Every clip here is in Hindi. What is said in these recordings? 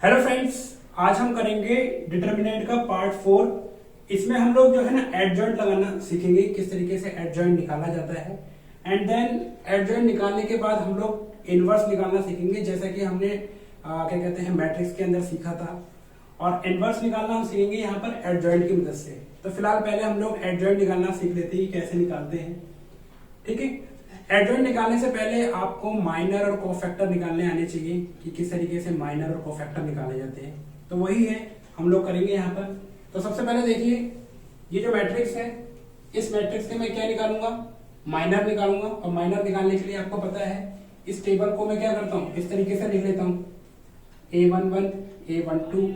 हेलो फ्रेंड्स, आज हम करेंगे डिटर्मिनेंट का पार्ट 4। इसमें हम लोग जो है ना एडजॉइंट लगाना सीखेंगे, किस तरीके से एडजॉइंट निकाला जाता है। एंड देन एडजॉइंट निकालने के बाद हम लोग इनवर्स निकालना सीखेंगे, जैसा कि हमने क्या कहते हैं मैट्रिक्स के अंदर सीखा था। और इनवर्स निकालना हम सीखेंगे यहाँ पर एडजॉइंट की मदद से। तो फिलहाल पहले हम लोग एडजॉइंट निकालना सीख लेते हैं, कैसे निकालते हैं। ठीक है, एडजॉइंट निकालने से पहले आपको माइनर और कोफैक्टर निकालने आने चाहिए कि किस तरीके से माइनर और कोफैक्टर निकाले जाते हैं। तो वही है हम लोग करेंगे यहाँ पर। तो सबसे पहले देखिए, ये जो मैट्रिक्स है, इस मैट्रिक्स के मैं क्या निकालूंगा, माइनर निकालूंगा। और माइनर निकालने के लिए आपको पता है, इस टेबल को मैं क्या करता हूँ, इस तरीके से लिख लेता हूँ A11 A12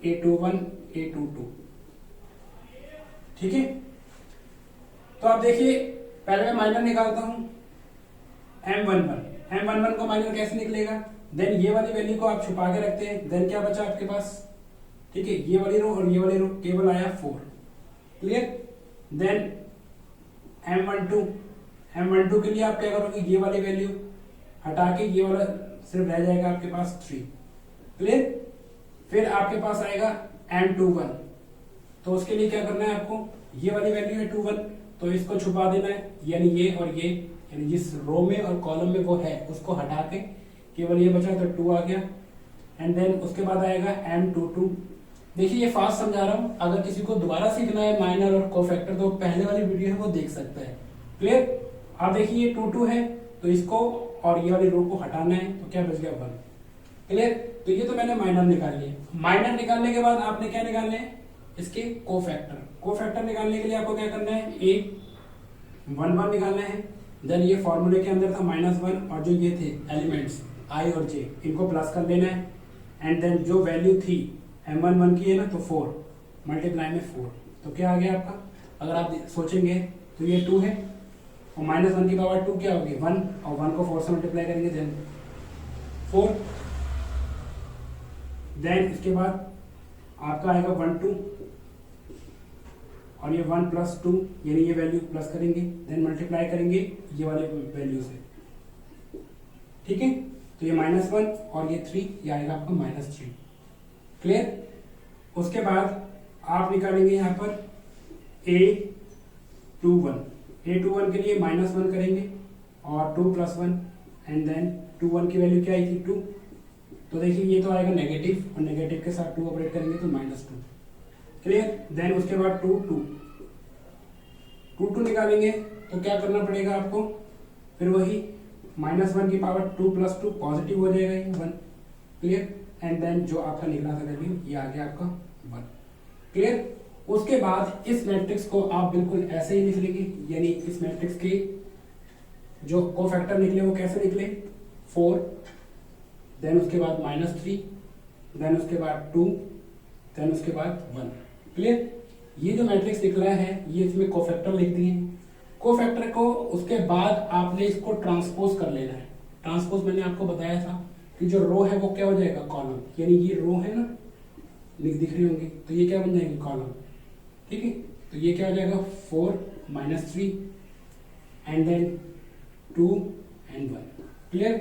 A21 A22। ठीक है, तो आप देखिए पहले मैं माइनर निकालता हूं M11 को माइनर कैसे निकलेगा। देन ये वाली वैल्यू को आप छुपा के रखते हैं। देन क्या बचा आपके पास, ठीक है, ये वाली रो और ये वाली रो, केवल आया 4। क्लियर। देन M12 के लिए आप क्या करोगे, ये वाली वैल्यू हटा के ये वाला सिर्फ रह जाएगा आपके पास 3। क्लियर। फिर आपके पास आएगा M21, तो उसके लिए क्या करना है आपको, ये वाली वैल्यू है 21, तो इसको छुपा देना है, यानी ये और ये, यानी जिस रो में और कॉलम में वो है उसको हटा के केवल ये बचा, तो 2 आ गया। एंड देन उसके बाद आएगा M22। देखिए ये फास्ट समझा रहा हूं, अगर किसी को दोबारा सीखना है माइनर और कोफैक्टर तो पहले वाली वीडियो है वो देख सकता है। क्लियर। आप देखिए ये 22 है, तो इसको और ये वाली रो को हटाना है, तो क्या बच गया 1। क्लियर। तो ये तो मैंने माइनर निकाल लिया। माइनर निकालने के बाद आपने क्या निकालने हैं, इसके कोफैक्टर निकालने के लिए आपको क्या करना है, A11 निकालना है। देन ये फॉर्मूले के अंदर था -1, और जो ये थे एलिमेंट्स I और J, इनको प्लस कर लेना है। एंड देन जो वैल्यू थी M11 की है ना, तो 4 मल्टीप्लाई में 4, तो क्या आ गया आपका, अगर आप सोचेंगे तो ये 2 है, और -1 की पावर 2 क्या होगी 1, और 1 को 4 से मल्टीप्लाई करेंगे देन 4। देन इसके बाद आपका आएगा 1 2, और ये 1 + 2, यानी ये वैल्यू प्लस करेंगे, देन मल्टीप्लाई करेंगे ये वाले वैल्यू से। ठीक है, तो ये -1 और ये 3, ये आएगा आपका -3। क्लियर। उसके बाद आप निकालेंगे यहाँ पर A21 के लिए -1 करेंगे, और 2 + 1, एंड देन 21 की वैल्यू क्या आई थी 2, तो देखिए ये तो आएगा नेगेटिव, और नेगेटिव के साथ 2 ऑपरेट करेंगे तो -2। क्लियर। देन उसके बाद 2 निकालेंगे, तो क्या करना पड़ेगा आपको, फिर वही -1 की पावर 2 + 2 पॉजिटिव हो जाएगा ये 1। क्लियर। एंड देन जो आपका निकला था वैल्यू, ये आ गया आपका 1। क्लियर। उसके बाद इस मैट्रिक्स को आप बिल्कुल ऐसे ही लिख लेंगे, यानी इस मैट्रिक्स के जो कोफैक्टर निकले वो कैसे निकले, 4, देन उसके बाद -3, देन उसके बाद 2, देन उसके बाद 1। क्लियर। ये जो मैट्रिक्स निकला है ये इसमें कोफैक्टर लिख दिए। कोफैक्टर को उसके बाद आपने इसको ट्रांसपोज कर लेना है। ट्रांसपोज मैंने आपको बताया था कि जो रो है वो क्या हो जाएगा, कॉलम, यानी ये रो है ना, दिख रही होंगी, तो ये क्या बन जाएगी, कॉलम। ठीक है, तो ये क्या हो जाएगा 4 -3 एंड देन 2 एंड 1। क्लियर।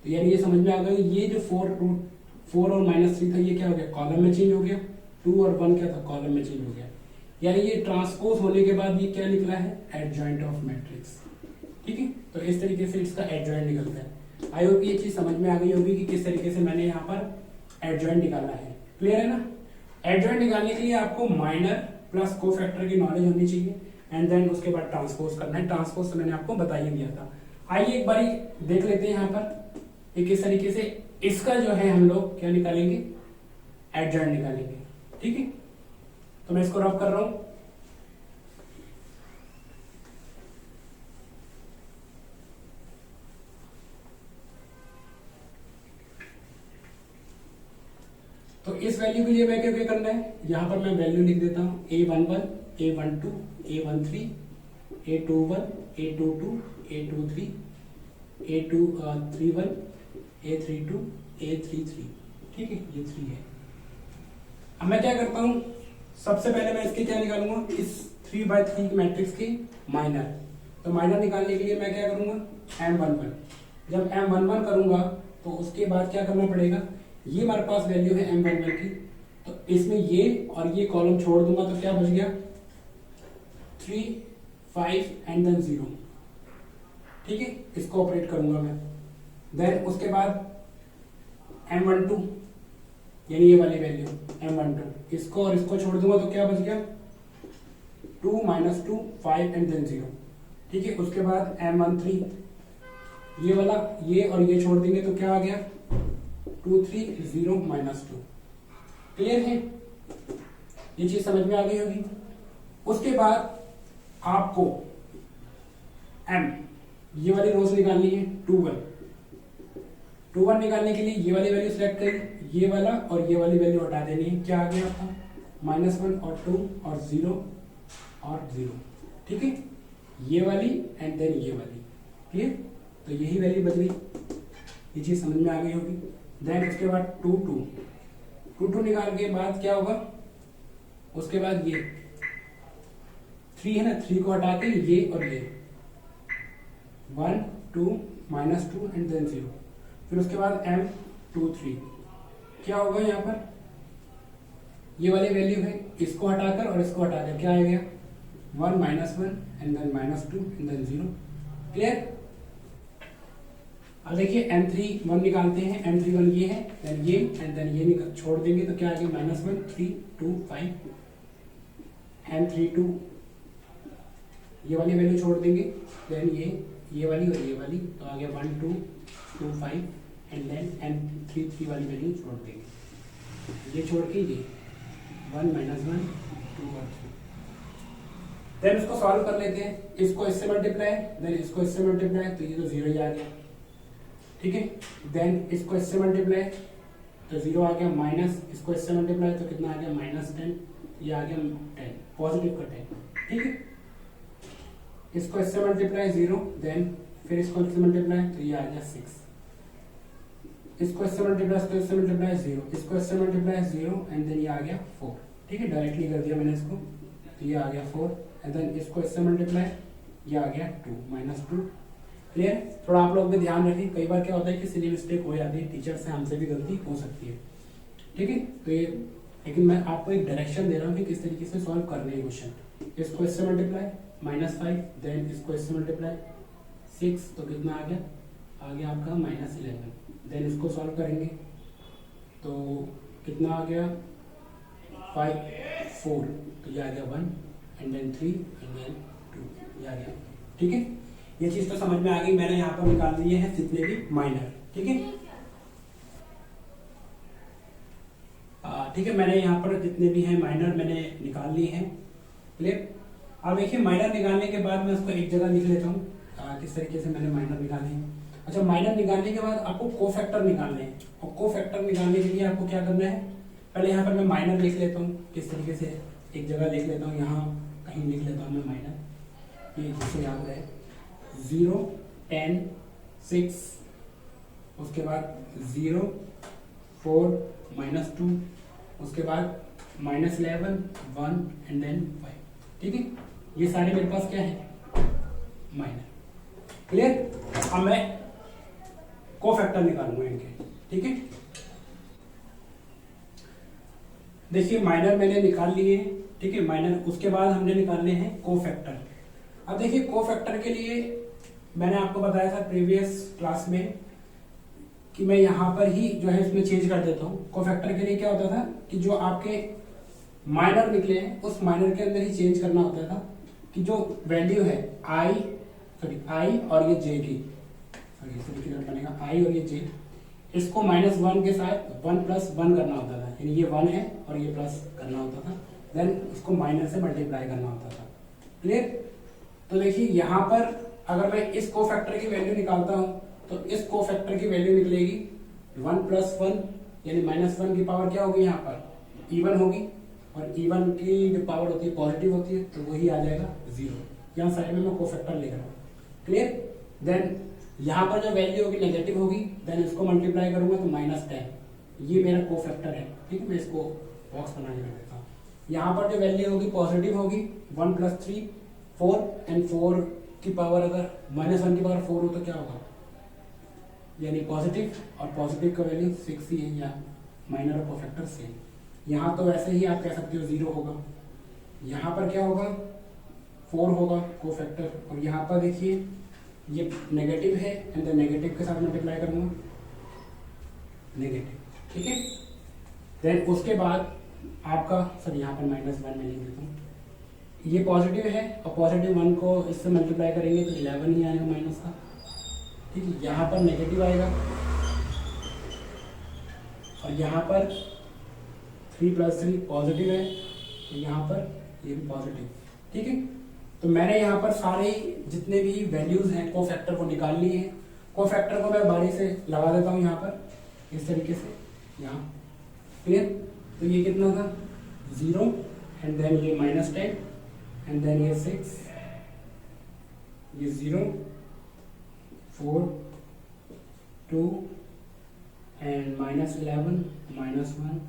तो यानी ये समझ में आ गया, ये जो 4 और -3 था ये क्या हो गया, कॉलम में चेंज हो गया, 2 और 1 क्या था, कॉलम में चेंज हो गया। यानी ये ट्रांसपोज होने के बाद ये क्या निकला है, एडजॉइंट ऑफ मैट्रिक्स। ठीक है, तो इस तरीके से इसका एडजॉइंट निकलता है। आई होप ये चीज समझ में आ गई होगी कि किस तरीके से मैंने यहाँ पर एडजॉइंट निकाला है। क्लियर है ना। एडजॉइंट निकालने के लिए आपको माइनर प्लस कोफैक्टर की नॉलेज होनी चाहिए, एंड देन उसके बाद ट्रांसपोज करना है। ट्रांसपोज तो मैंने आपको बता ही दिया था। आइए एक बारी देख लेते हैं यहाँ पर किस तरीके से इसका जो है हम लोग क्या निकालेंगे, एडजॉइंट निकालेंगे। ठीक है, तो मैं इसको रफ कर रहा हूं। तो इस वैल्यू के लिए मैं क्या करना है, यहां पर मैं वैल्यू लिख देता हूं A11 A12 A13 A21 A22 A23 A31 A32 A33। ठीक है, ये 3 है। अब मैं क्या करता हूं, सबसे पहले मैं इसके क्या निकालूंगा, इस 3/3 की मैट्रिक्स की माइनर। तो माइनर निकालने के लिए मैं क्या करूंगा, M11। जब M11 करूंगा तो उसके बाद क्या करना पड़ेगा, ये हमारे पास वैल्यू है M11 की, तो इसमें ये और ये कॉलम छोड़ दूंगा तो क्या बच गया 3, 5 एंड देन 0। ठीक है, इसको ऑपरेट करूंगा मैं। देन उसके बाद M12 यानी ये वाली वैल्यू M12, इसको और इसको छोड़ दूंगा तो क्या बच गया 2 - 2 5 एंड देन 0। ठीक है, उसके बाद M13 ये वाला, ये और ये छोड़ देंगे तो क्या आ गया 2 3 0 -2। क्लियर है, ये चीज समझ में आ गई होगी। उसके बाद आपको M ये वाली रोज निकालनी है 2 1 निकालने के लिए ये वाली वैल्यू सिलेक्ट करें, ये वाला और ये वाली वैल्यू हटा देनी है। क्या आ गया आपका -1 और 2 और 0 और 0। ठीक है, ये वाली एंड देन ये वाली। क्लियर, तो यही वैल्यू बच गई, ये चीज समझ में आ गई होगी। देन उसके बाद 2 2 निकाल के बाद क्या होगा, उसके बाद ये 3 है ना, 3 को हटा के ये और ये 1 2 -2 एंड देन 0। फिर उसके बाद M23 क्या होगा, यहाँ पर ये वाली वैल्यू है, इसको हटाकर और इसको हटाकर क्या आ गया 1 - 1 and then -2 and then 0। Clear, अब देखिए M31 निकालते हैं। M31 ये है, देन ये एंड देन ये छोड़ देंगे तो क्या आ गया -1 3 2 5। M32 ये वाली वैल्यू छोड़ देंगे, देन ये वाली और ये वाली, तो आ गया 1 2 2 5 एंड देन M33 वाली वैल्यू छोड़ देंगे, ये छोड़ के ये 1 - 1 2 और 3। देन उसको सॉल्व कर लेते हैं, इसको इससे मल्टीप्लाई देन इसको इससे मल्टीप्लाई, तो ये तो 0 ही आ गया। ठीक है, देन इसको इससे मल्टीप्लाई तो 0 आ गया, माइनस इसको इससे मल्टीप्लाई तो कितना आ गया -10, ये आ गया 10 पॉजिटिव का 10। ठीक है, इसको इससे मल्टीप्लाई 0, देन फिर इसको इससे मल्टीप्लाई तो ये आ गया 6, इसको इससे मल्टीप्लाई 0, इसको इससे मल्टीप्लाई 0 एंड देन ये आ गया 4। ठीक है, डायरेक्टली कर दिया मैंने इसको, तो ये आ गया 4 एंड देन इसको इससे मल्टीप्लाई ये आ गया 2 -2। क्लियर, थोड़ा आप लोग भी ध्यान रखें, कई बार क्या होता है कि सिली मिस्टेक हो जाती है, टीचर से हमसे भी गलती हो सकती है। ठीक है, तो ये लेकिन मैं आपको एक डायरेक्शन दे रहा हूँ कि किस तरीके से सॉल्व करने हैं क्वेश्चन। इसको इससे मल्टीप्लाई -5 देन इसको इससे मल्टीप्लाई 6, तो कितना आ गया आपका -11। देन इसको सॉल्व करेंगे तो कितना आ गया 5 4, तो ये आ गया 1 एंड देन 3 एंड देन 2, ये आ गया। ठीक है, ये चीज तो समझ में आ गई। मैंने यहाँ पर निकाल दिए हैं जितने भी माइनर। ठीक है, ठीक है, मैंने यहाँ पर जितने भी हैं माइनर मैंने निकाल लिए हैं। क्लियर, अब देखिए माइनर निकालने के बाद मैं उसको एक जगह लिख लेता हूँ किस तरीके से मैंने माइनर निकाले हैं। अच्छा, माइनर निकालने के बाद आपको कोफैक्टर निकालने हैं, और कोफैक्टर निकालने के लिए आपको क्या करना है, पहले यहाँ पर मैं माइनर लिख लेता हूँ किस तरीके से, एक जगह लिख लेता हूँ, यहाँ कहीं लिख लेता हूँ मैं माइनर, ये जिससे याद रहे 0 10 6, उसके बाद 0 4 -2, उसके बाद -11 1 एंड देन 5। ठीक है, ये सारे मेरे पास क्या है माइनर। क्लियर, अब मैं कोफैक्टर निकालूंगा इनके। ठीक है, देखिए माइनर मैंने निकाल लिए हैं। ठीक है, माइनर, उसके बाद हमने निकालने हैं कोफैक्टर। अब देखिए कोफैक्टर के लिए मैंने आपको बताया था प्रीवियस क्लास में कि मैं यहाँ पर ही जो है इसमें चेंज कर देता हूँ। कोफैक्टर के लिए क्या होता था कि जो आपके माइनर निकले हैं उस माइनर के अंदर ही चेंज करना होता था कि जो वैल्यू है आई और ये जे की, बनेगा आई और ये जे, इसको -1 के साथ 1 + 1 करना होता था, यानी ये 1 है और ये प्लस करना होता था, देन उसको माइनर से मल्टीप्लाई करना होता था। क्लियर, तो देखिए यहाँ पर अगर मैं इस कोफैक्टर की वैल्यू निकालता हूँ तो इस कोफैक्टर की वैल्यू निकलेगी 1 + 1 यानी -1 की पावर क्या होगी, यहाँ पर इवन होगी, और इवन की जो पावर होती है पॉजिटिव होती है, तो वही आ जाएगा 0। यहाँ साइड में मैं कोफैक्टर लिख रहा हूँ। क्लियर, देन यहाँ पर जो वैल्यू होगी नेगेटिव होगी, देन इसको मल्टीप्लाई करूंगा तो -10, ये मेरा कोफैक्टर है। ठीक है, मैं इसको बॉक्स बना के देता हूँ। यहाँ पर जो वैल्यू होगी पॉजिटिव होगी, 1 + 3 4 एंड 4 की पावर अगर -1 की पावर 4 हो तो क्या होगा, यानी पॉजिटिव, और पॉजिटिव का वैल्यू 6 ही है, या माइनर और कोफैक्टर सेम। यहाँ तो वैसे ही आप कह सकते हो 0 होगा, यहाँ पर क्या होगा 4 होगा कोफैक्टर, और यहाँ पर देखिए ये नेगेटिव है एंड द नेगेटिव के साथ मल्टीप्लाई करूँगा नेगेटिव, ठीक है। देन उसके बाद आपका सर यहाँ पर -1 में लिख देता हूँ, ये पॉजिटिव है और पॉजिटिव 1 को इससे मल्टीप्लाई करेंगे तो 11 ही आएगा माइनस का, ठीक है। यहाँ पर नेगेटिव आएगा और यहाँ पर 3 + 3 पॉजिटिव है, तो यहाँ पर ये भी पॉजिटिव, ठीक है। तो मैंने यहाँ पर सारे जितने भी वैल्यूज हैं कोफैक्टर को निकाल लिए हैं। कोफैक्टर को मैं बारी से लगा देता हूँ यहाँ पर इस तरीके से, यहाँ क्लियर। तो ये कितना था 0 एंड देन ये -10 एंड देन ये 6, ये 0 4 2 एंड -11 -1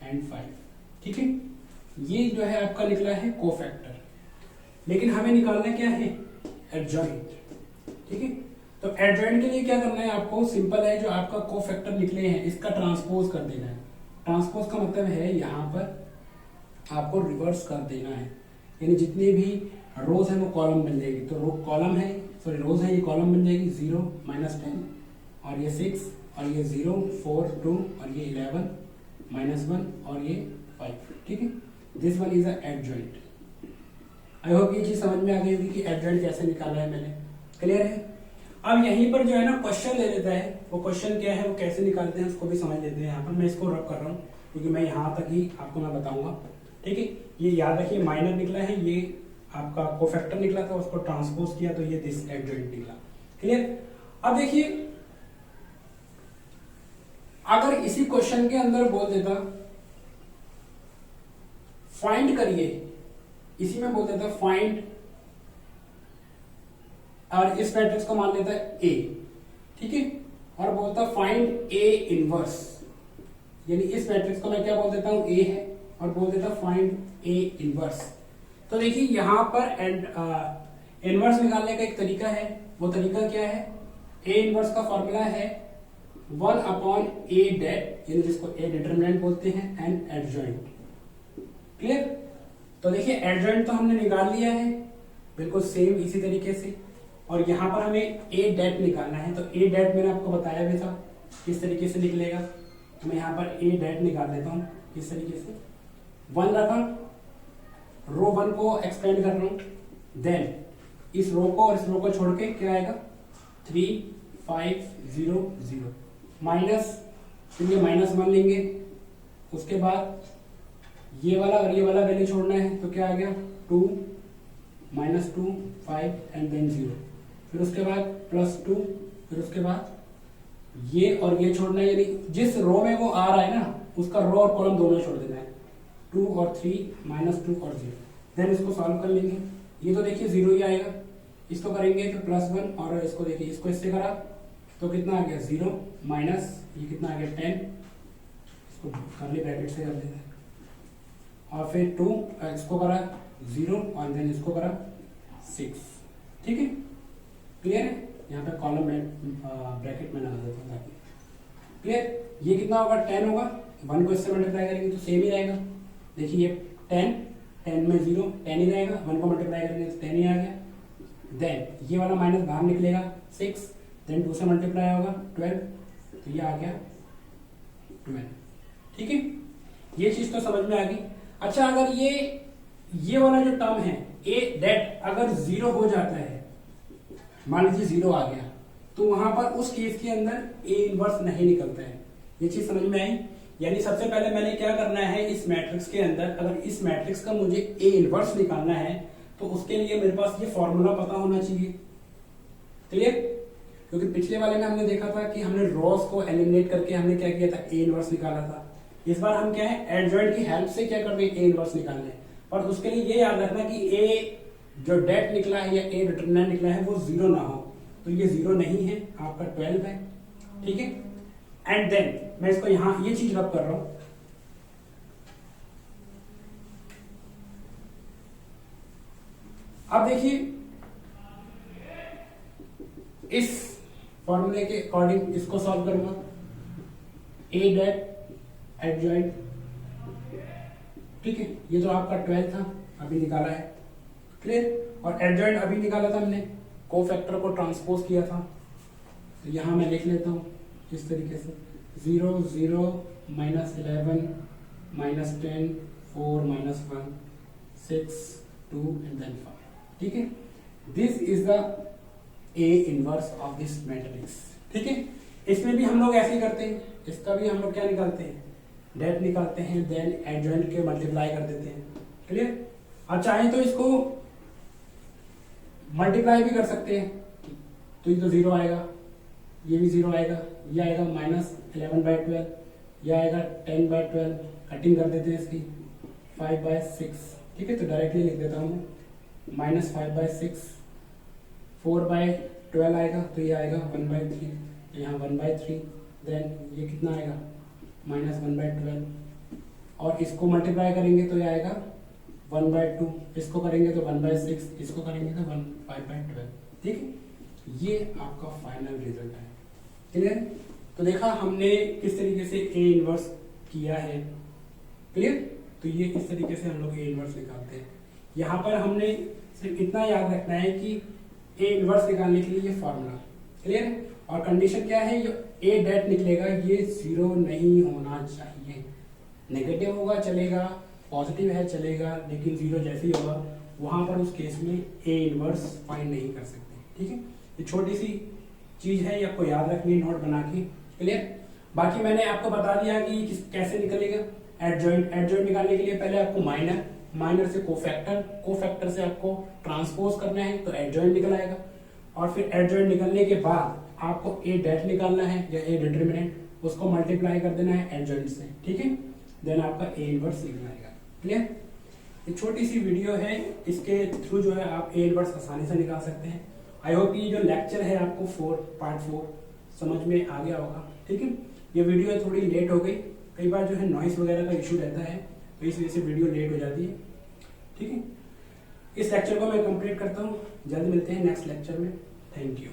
एंड 5, ठीक है। ये जो है आपका निकला है कोफैक्टर। लेकिन हमें निकालना क्या है एडजॉइंट, ठीक है। तो एडजॉइंट के लिए क्या करना है आपको, सिंपल है, जो आपका कोफैक्टर निकले हैं इसका ट्रांसपोज कर देना है। ट्रांसपोज का मतलब है यहाँ पर आपको रिवर्स कर देना है, यानी जितनी भी रोज है वो कॉलम बन जाएगी। तो रो कॉलम है, सॉरी रोज है, ये कॉलम बन जाएगी 0 -10 और ये 6 और ये 0 4 2 और ये 11 -1 और ये 5, ठीक है। This one is a adjoint. I hope ये चीज समझ में आ गई होगी कि एडजॉइंट कैसे निकाला है मैंने, क्लियर है। अब यहीं पर जो है ना क्वेश्चन ले लेता है, वो क्वेश्चन क्या है वो कैसे निकालते हैं उसको भी समझ लेते हैं। यहाँ पर मैं इसको रब कर रहा हूँ क्योंकि मैं यहाँ तक ही आपको मैं बताऊंगा, ठीक है। ये याद रखिए माइनर निकला है, ये आपका कोफैक्टर निकला था, उसको ट्रांसपोज किया तो ये दिस एडजॉइंट निकला, क्लियर। अब देखिए अगर इसी क्वेश्चन के अंदर बोल देता फाइंड करिए, इसी में बोल देता फाइंड, और इस मैट्रिक्स को मान लेता है ए, ठीक है, और बोलता फाइंड ए इनवर्स, यानी इस मैट्रिक्स को मैं क्या बोल देता हूं ए है, और बोल देता फाइंड ए इनवर्स। तो देखिए यहां पर इनवर्स निकालने का एक तरीका है, वो तरीका क्या है, ए इनवर्स का फॉर्मूला है 1/a det, यानी जिसको ए डिटरमिनेंट बोलते हैं, एंड एडजॉइंट, क्लियर। तो देखिए एडजॉइंट तो हमने निकाल लिया है बिल्कुल सेम इसी तरीके से, और यहाँ पर हमें ए डेट निकालना है। तो ए डेट मैंने आपको बताया भी था किस तरीके से निकलेगा, तो मैं यहाँ पर ए डेट निकाल देता हूँ किस तरीके से। 1 रखा, रो 1 को एक्सपेंड कर रहा हूँ, देन इस रो को और इस रो को छोड़ के क्या आएगा 3 5 0 0 माइनस, फिर ये -1 लेंगे, उसके बाद ये वाला और ये वाला वैल्यू छोड़ना है तो क्या आ गया 2 -2 5 एंड देन 0, फिर उसके बाद +2, फिर उसके बाद ये और ये छोड़ना है, यानी जिस रो में वो आ रहा है ना उसका रो और कॉलम दोनों छोड़ देना है, 2 और 3 -2 और 0। देन इसको सॉल्व कर लेंगे, ये तो देखिए 0 ही आएगा, इसको करेंगे तो +1, और इसको देखिए इसको इससे करा तो कितना आ गया 0 माइनस ये कितना आ गया 10, इसको कर्ली ब्रैकेट से कर देते हैं, और फिर 2 इसको करा 0 और देन इसको करा 6, ठीक है, क्लियर है। यहाँ पे कॉलम में ब्रैकेट में लगा देता हूँ ताकि क्लियर। ये कितना होगा 10 होगा, 1 को इससे मल्टीप्लाई करेंगे तो सेम ही रहेगा, देखिए ये 10 में 0 10 ही रहेगा, 1 को मल्टीप्लाई करेंगे तो 10 ही आ गया। देन ये वाला माइनस बाहर निकलेगा 6, देन 2 से मल्टीप्लाई होगा 12, तो ये आ गया 12, ठीक है। ये चीज तो समझ में आ गई। अच्छा अगर ये वाला जो टर्म है ए डेट अगर 0 हो जाता है, मान लीजिए 0 आ गया, तो वहां पर उस केस के अंदर ए इनवर्स नहीं निकलता है। ये चीज समझ में आई। यानी सबसे पहले मैंने क्या करना है, इस मैट्रिक्स के अंदर अगर इस मैट्रिक्स का मुझे ए इनवर्स निकालना है तो उसके लिए मेरे पास ये फॉर्मूला पता होना चाहिए, क्लियर। क्योंकि पिछले वाले में हमने देखा था कि हमने रॉस को एलिमिनेट करके हमने क्या किया था, ए इनवर्स निकाला था। इस बार हम क्या है एडजॉइंट की हेल्प से क्या कर रहे हैं, ए इनवर्स निकालने। पर उसके लिए ये याद रखना कि ए जो डेट निकला है या ए डिटरमिनेंट निकला है वो 0 ना हो, तो ये 0 नहीं है, आपका 12 है, ठीक है। एंड देन मैं इसको यहां ये चीज रब कर रहा हूं, अब देखिए इस फॉर्मूले के अकॉर्डिंग इसको सॉल्व करूंगा। ए डेट एडजॉइंट, ठीक है, ये तो आपका 12 था, अभी निकाला है, क्लियर। और एडजॉइंट अभी निकाला था हमने, कोफैक्टर को ट्रांसपोज किया था, तो यहां मैं लिख लेता हूं इस तरीके से 0 0 -11 -10 4 -1 6 2 एंड देन 5, ठीक है। This is the A inverse of this matrix, ठीक है। इसमें भी हम लोग ऐसे ही करते हैं, इसका भी हम लोग क्या निकालते हैं, डेट निकालते हैं, देन एडजॉइंट के मल्टीप्लाई कर देते हैं, क्लियर। और चाहे तो इसको मल्टीप्लाई भी कर सकते हैं, तो ये तो 0 आएगा, ये भी 0 आएगा, ये आएगा -11/12, ये आएगा 10/12, कटिंग कर देते हैं इसकी 5/6, ठीक है। तो डायरेक्टली लिख देता हूँ -5/6, 4/12 आएगा, तो ये आएगा 1/3, यहाँ 1/3, देन ये कितना आएगा -1/12, और इसको मल्टीप्लाई करेंगे तो ये आएगा 1/2, इसको करेंगे तो 1/6, इसको करेंगे तो 5/12, ठीक है। ये आपका फाइनल रिजल्ट है, क्लियर। तो देखा हमने किस तरीके से ए इनवर्स किया है, क्लियर। तो ये इस तरीके से हम लोग ए इनवर्स निकालते हैं। यहाँ पर हमने सिर्फ इतना याद रखना है कि ए इनवर्स निकालने के लिए ये फॉर्मूला, क्लियर। और कंडीशन क्या है, ये ए डेट निकलेगा, ये 0 नहीं होना चाहिए, नेगेटिव होगा चलेगा, पॉजिटिव है चलेगा, लेकिन 0 जैसे ही होगा वहां पर उस केस में ए इनवर्स फाइंड नहीं कर सकते, ठीक है। ये छोटी सी चीज है, ये आपको याद रखनी है नोट बना के, क्लियर। बाकी मैंने आपको बता दिया कि कैसे निकलेगा एडजॉइंट। एडजॉइंट निकालने के लिए पहले आपको माइनर से कोफैक्टर से आपको ट्रांसपोज करना है, तो एडजॉइंट निकल आएगा। और फिर एडजॉइंट निकलने के बाद आपको ए डेट निकालना है या ए डिटरमिनेंट, उसको मल्टीप्लाई कर देना है एडजॉइंट से, ठीक है। देन आपका ए इनवर्स निकल आएगा, क्लियर। ये छोटी सी वीडियो है, इसके थ्रू जो है आप ए इनवर्स आसानी से निकाल सकते हैं। आई होप ये जो लेक्चर है आपको पार्ट 4 समझ में आ गया होगा, ठीक है। ये वीडियो थोड़ी लेट हो गई, कई बार जो है नॉइस वगैरह का इशू रहता है, तो इस वजह से वीडियो लेट हो जाती है, ठीक है। इस लेक्चर को मैं कंप्लीट करता हूँ, जल्द मिलते हैं नेक्स्ट लेक्चर में। Thank you.